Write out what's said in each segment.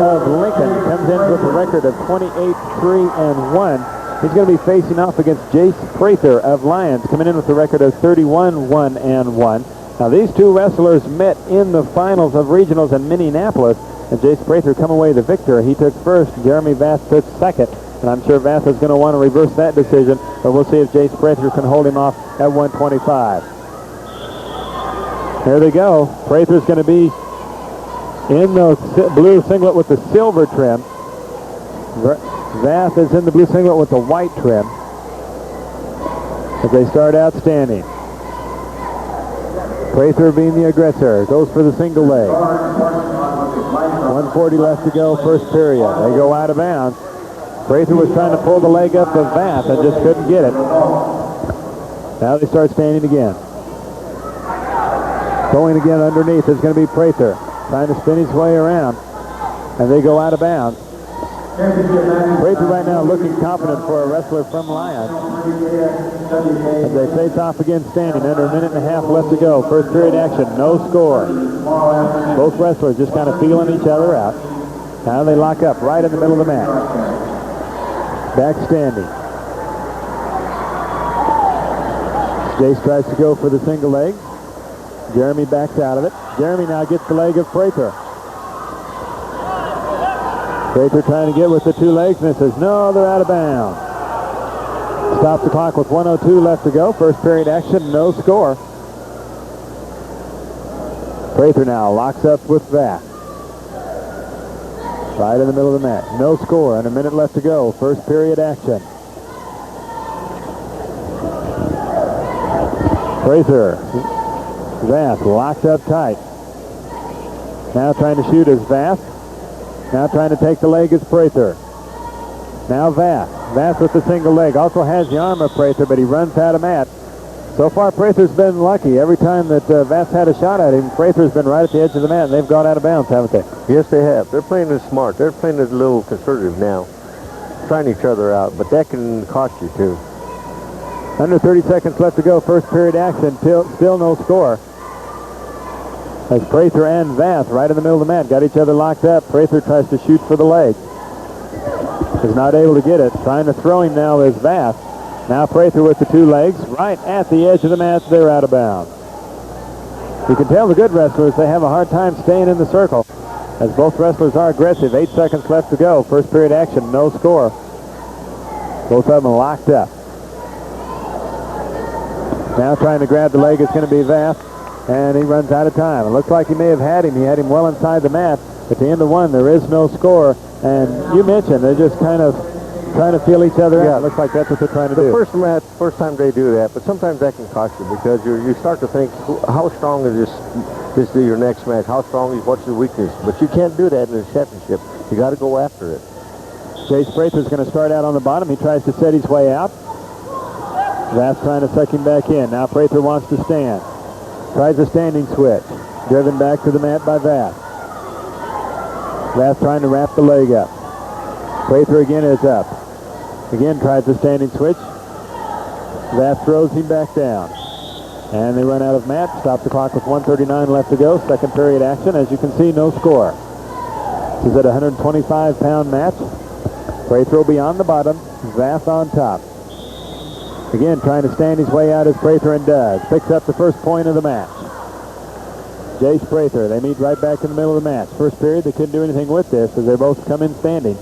of Lincoln comes in with a record of 28-3-1. He's going to be facing off against Jace Prather of Lyons, coming in with a record of 31-1-1. Now, these two wrestlers met in the finals of regionals in Minneapolis, and Jace Prather come away the victor. He took first, Jeremy Vath took second, and I'm sure Vath is going to want to reverse that decision, but we'll see if Jace Prather can hold him off at 125. There they go. Prather's going to be in the blue singlet with the silver trim. Vath is in the blue singlet with the white trim as they start out standing. Prather being the aggressor, goes for the single leg. 1:40 left to go, first period. They go out of bounds. Prather was trying to pull the leg up of Vath and just couldn't get it. Now they start standing again. Going again underneath is going to be Prather, trying to spin his way around, and they go out of bounds. Prather right now looking confident for a wrestler from Lyons. As they face off again standing, under a minute and a half left to go. First period action, no score. Both wrestlers just kind of feeling each other out. Now they lock up right in the middle of the match. Back standing. Jace tries to go for the single leg. Jeremy backs out of it. Jeremy now gets the leg of Prather. Prather trying to get with the two legs, and it says, no, they're out of bounds. Stop the clock with 1:02 left to go. First period action, no score. Prather now locks up with Vath. Right in the middle of the match. No score, and a minute left to go. First period action. Prather. Vath locked up tight. Now trying to shoot is Vath. Now trying to take the leg is Prather. Now Vath. Vath with the single leg. Also has the arm of Prather, but he runs out of mat. So far, Prather's been lucky. Every time that Vath's had a shot at him, Prather's been right at the edge of the mat, and they've gone out of bounds, haven't they? Yes, they have. They're playing it smart. They're playing it a little conservative now. Trying each other out, but that can cost you, too. Under 30 seconds left to go. First period action. Still no score. As Prather and Vath right in the middle of the mat got each other locked up. Prather tries to shoot for the leg. Is not able to get it. Trying to throw him now is Vath. Now Prather with the two legs right at the edge of the mat. They're out of bounds. You can tell the good wrestlers, they have a hard time staying in the circle, as both wrestlers are aggressive. 8 seconds left to go. First period action, no score. Both of them locked up. Now trying to grab the leg is going to be Vath, and he runs out of time. It looks like he may have had him. He had him well inside the mat. At the end of one, there is no score. And you mentioned they're just kind of trying to feel each other out. It looks like that's what they're trying to do. The first time they do that, but sometimes that can cost you because you start to think, how strong is this your next match? How strong is, what's the weakness? But you can't do that in a championship. You got to go after it. Jace Prather's going to start out on the bottom. He tries to set his way out. Vath trying to suck him back in. Now Prather wants to stand. Tries a standing switch. Driven back to the mat by Vath. Vath trying to wrap the leg up. Prather again is up. Again tries the standing switch. Vath throws him back down. And they run out of mat. Stop the clock with 1:39 left to go. Second period action. As you can see, no score. This is at a 125-pound match. Prather will be on the bottom. Vath on top. Again, trying to stand his way out as Prather and does. Picks up the first point of the match. Jace Prather, they meet right back in the middle of the match. First period, they couldn't do anything with this as they both come in standing.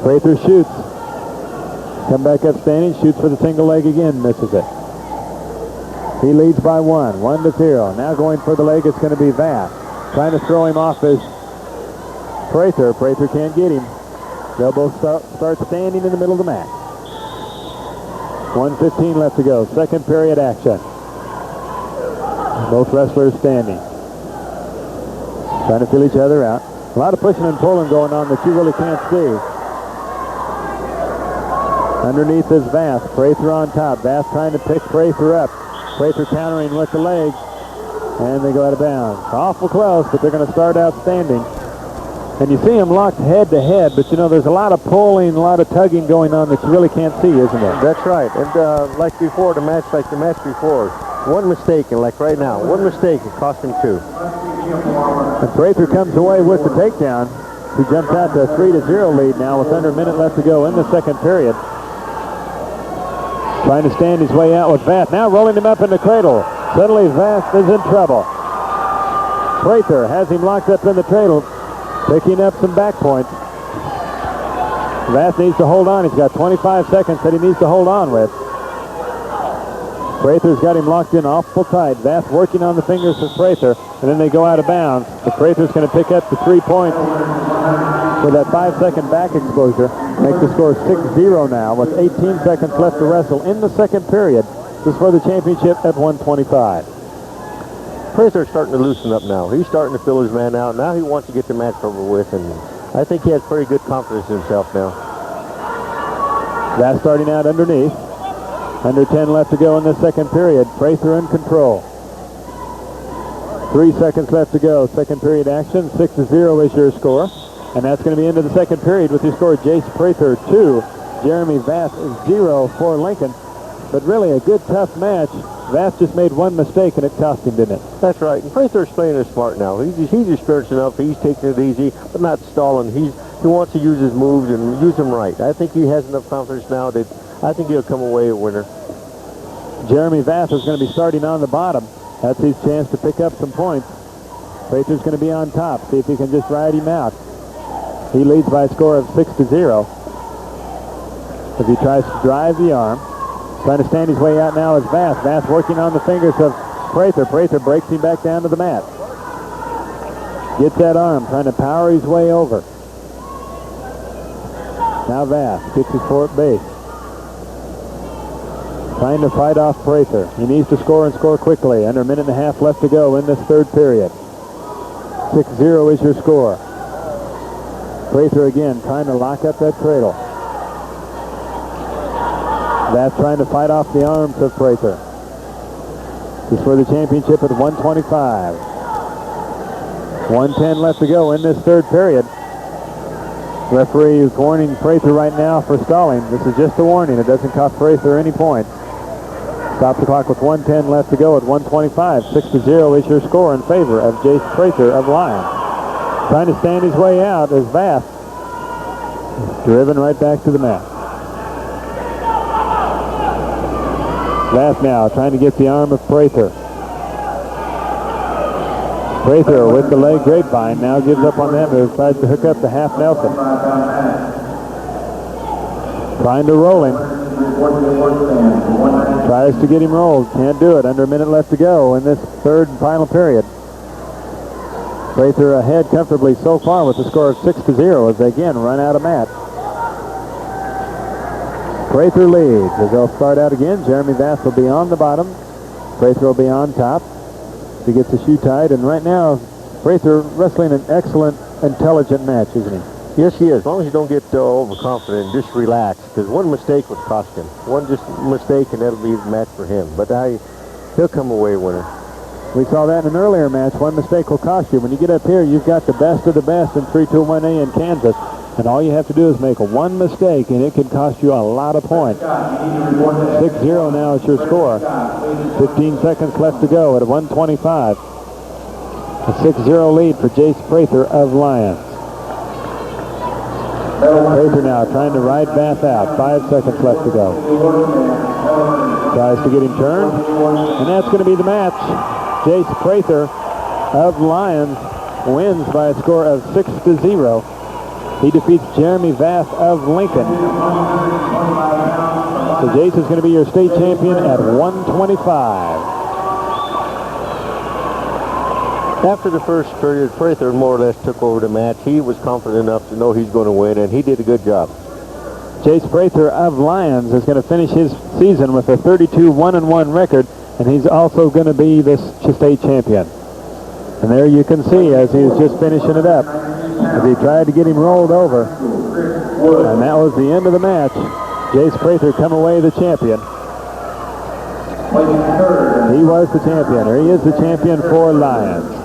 Prather shoots. Come back up standing, shoots for the single leg again, misses it. He leads by 1-0. Now going for the leg, it's going to be Vath. Trying to throw him off as Prather. Prather can't get him. They'll both start standing in the middle of the match. 1:15 left to go. Second period action. Both wrestlers standing. Trying to feel each other out. A lot of pushing and pulling going on that you really can't see. Underneath is Vath. Prather on top. Vath trying to pick Prather up. Prather countering with the leg. And they go out of bounds. Awful close, but they're going to start out standing. And you see them locked head to head, but you know, there's a lot of pulling, a lot of tugging going on that you really can't see, isn't there? That's right. And like before, the match before, one mistake, and like right now, one mistake, it cost him two. And Prather comes away with the takedown. He jumps out to a 3-0 lead now with under a minute left to go in the second period. Trying to stand his way out with Vath. Now rolling him up in the cradle. Suddenly Vath is in trouble. Prather has him locked up in the cradle, picking up some back points. Vath needs to hold on. He's got 25 seconds that he needs to hold on with. Prather's got him locked in awful tight. Vath working on the fingers of Prather, and then they go out of bounds. But Prather's going to pick up the 3 points with that 5-second back exposure. Makes the score 6-0 now with 18 seconds left to wrestle in the second period. This is for the championship at 125. Prather's starting to loosen up now. He's starting to fill his man out. Now he wants to get the match over with, and I think he has pretty good confidence in himself now. Vath starting out underneath. Under 10 left to go in the second period. Prather in control. 3 seconds left to go. Second period action. 6-0 is your score. And that's going to be into the second period with your score Jace Prather 2, Jeremy Vath 0 for Lincoln. But really a good, tough match. Vath just made one mistake and it cost him, didn't it? That's right. And Prather's playing it smart now. He's experienced enough. He's taking it easy, but not stalling. He wants to use his moves and use them right. I think he has enough confidence now that I think he'll come away a winner. Jeremy Vath is going to be starting on the bottom. That's his chance to pick up some points. Prather's going to be on top. See if he can just ride him out. He leads by a score of 6-0. As he tries to drive the arm. Trying to stand his way out now is Vath. Vath working on the fingers of Prather. Prather breaks him back down to the mat. Gets that arm, trying to power his way over. Now Vath gets his foot base. Trying to fight off Prather. He needs to score and score quickly. Under a minute and a half left to go in this third period. 6-0 is your score. Prather again trying to lock up that cradle. Vath trying to fight off the arms of Prather. This is for the championship at 125. 1:10 left to go in this third period. Referee is warning Prather right now for stalling. This is just a warning. It doesn't cost Prather any points. Stop the clock with 1:10 left to go at 125. 6-0 is your score in favor of Jace Prather of Lions. Trying to stand his way out is Vath. Driven right back to the mat. Vath now trying to get the arm of Prather. Prather with the leg grapevine now gives up on that move. Tries to hook up the half Nelson. Trying to roll him. Tries to get him rolled. Can't do it. Under a minute left to go in this third and final period. Prather ahead comfortably so far with the score of 6-0 as they again run out of mat. Prather leads as they'll start out again. Jeremy Vath will be on the bottom. Prather will be on top. He gets the shoe tied, and right now Prather wrestling an excellent, intelligent match, isn't he? Yes, he is. As long as you don't get overconfident, just relax, because one mistake would cost him. One just mistake, and that'll be the match for him. But he'll come away a winner. We saw that in an earlier match. One mistake will cost you. When you get up here, you've got the best of the best in 3-2-1A in Kansas. And all you have to do is make one mistake, and it can cost you a lot of points. 6-0 now is your score. 15 seconds left to go at 125. A 6-0 lead for Jace Prather of Lions. Prather now trying to ride Vath out. 5 seconds left to go. Tries to get him turned, and that's going to be the match. Jace Prather of Lions wins by a score of 6-0. He defeats Jeremy Vath of Lincoln. So Jace is going to be your state champion at 125. After the first period, Prather more or less took over the match. He was confident enough to know he's going to win, and he did a good job. Jace Prather of Lions is going to finish his season with a 32-1-1 record, and he's also going to be this state champion. And there you can see as he was just finishing it up, as he tried to get him rolled over. And that was the end of the match. Jace Prather come away the champion. He was the champion, or he is the champion for Lions.